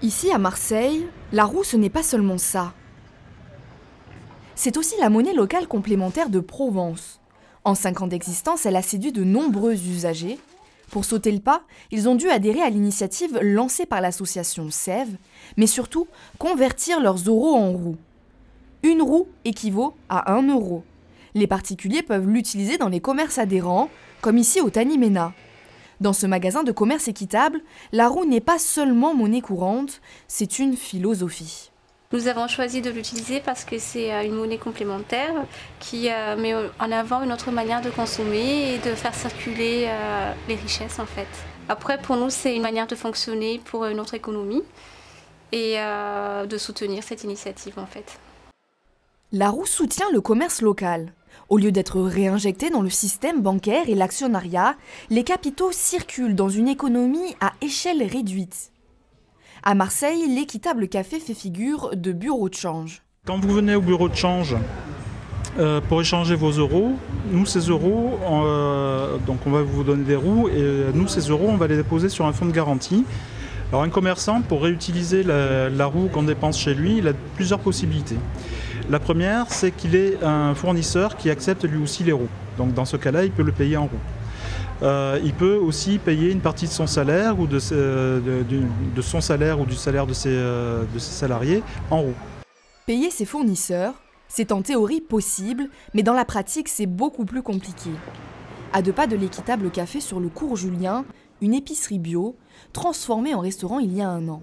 Ici, à Marseille, la roue, ce n'est pas seulement ça. C'est aussi la monnaie locale complémentaire de Provence. En 5 ans d'existence, elle a séduit de nombreux usagers. Pour sauter le pas, ils ont dû adhérer à l'initiative lancée par l'association Sève, mais surtout convertir leurs euros en roues. Une roue équivaut à 1 euro. Les particuliers peuvent l'utiliser dans les commerces adhérents, comme ici au Tanimena. Dans ce magasin de commerce équitable, la roue n'est pas seulement monnaie courante, c'est une philosophie. Nous avons choisi de l'utiliser parce que c'est une monnaie complémentaire qui met en avant une autre manière de consommer et de faire circuler les richesses en fait. Après pour nous c'est une manière de fonctionner pour notre économie et de soutenir cette initiative en fait. La roue soutient le commerce local. Au lieu d'être réinjectés dans le système bancaire et l'actionnariat, les capitaux circulent dans une économie à échelle réduite. À Marseille, l'équitable café fait figure de bureau de change. Quand vous venez au bureau de change pour échanger vos euros, nous ces euros, donc on va vous donner des roues et nous ces euros on va les déposer sur un fonds de garantie. Alors un commerçant pour réutiliser la roue qu'on dépense chez lui, il a plusieurs possibilités. La première, c'est qu'il est un fournisseur qui accepte lui aussi les roues. Donc dans ce cas-là, il peut le payer en roues. Il peut aussi payer une partie de son salaire ou de son salaire ou du salaire de ses salariés en roues. Payer ses fournisseurs, c'est en théorie possible, mais dans la pratique, c'est beaucoup plus compliqué. À 2 pas de l'équitable café sur le cours Julien, une épicerie bio, transformée en restaurant il y a 1 an.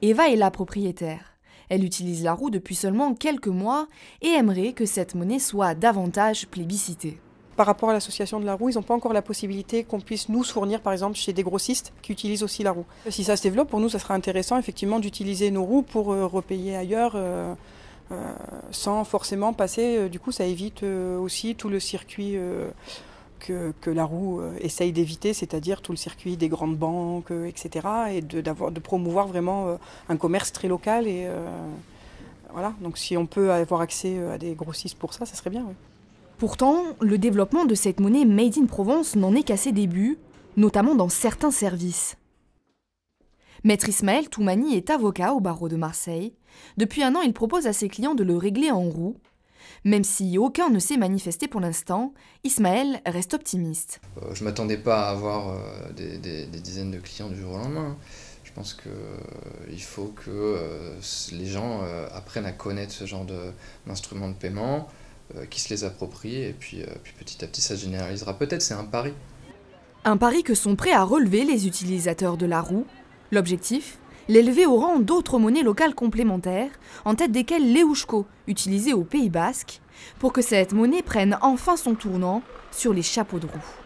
Eva est la propriétaire. Elle utilise la roue depuis seulement quelques mois et aimerait que cette monnaie soit davantage plébiscitée. Par rapport à l'association de la roue, ils n'ont pas encore la possibilité qu'on puisse nous fournir, par exemple, chez des grossistes qui utilisent aussi la roue. Si ça se développe, pour nous, ça sera intéressant, effectivement, d'utiliser nos roues pour repayer ailleurs, sans forcément passer. Du coup, ça évite aussi tout le circuit que la roue essaye d'éviter, c'est-à-dire tout le circuit des grandes banques, etc. Et de promouvoir vraiment un commerce très local. Et voilà. Donc si on peut avoir accès à des grossistes pour ça serait bien. Oui. Pourtant, le développement de cette monnaie Made in Provence n'en est qu'à ses débuts, notamment dans certains services. Maître Ismaël Toumani est avocat au barreau de Marseille. Depuis 1 an, il propose à ses clients de le régler en roue. Même si aucun ne s'est manifesté pour l'instant, Ismaël reste optimiste. Je ne m'attendais pas à avoir des dizaines de clients du jour au lendemain. Je pense qu'il faut que les gens apprennent à connaître ce genre d'instruments de paiement, qu'ils se les approprient, et puis petit à petit ça se généralisera. Peut-être c'est un pari. Un pari que sont prêts à relever les utilisateurs de la roue. L'objectif ? L'élever au rang d'autres monnaies locales complémentaires, en tête desquelles l'Eusko, utilisée au Pays Basque, pour que cette monnaie prenne enfin son tournant sur les chapeaux de roue.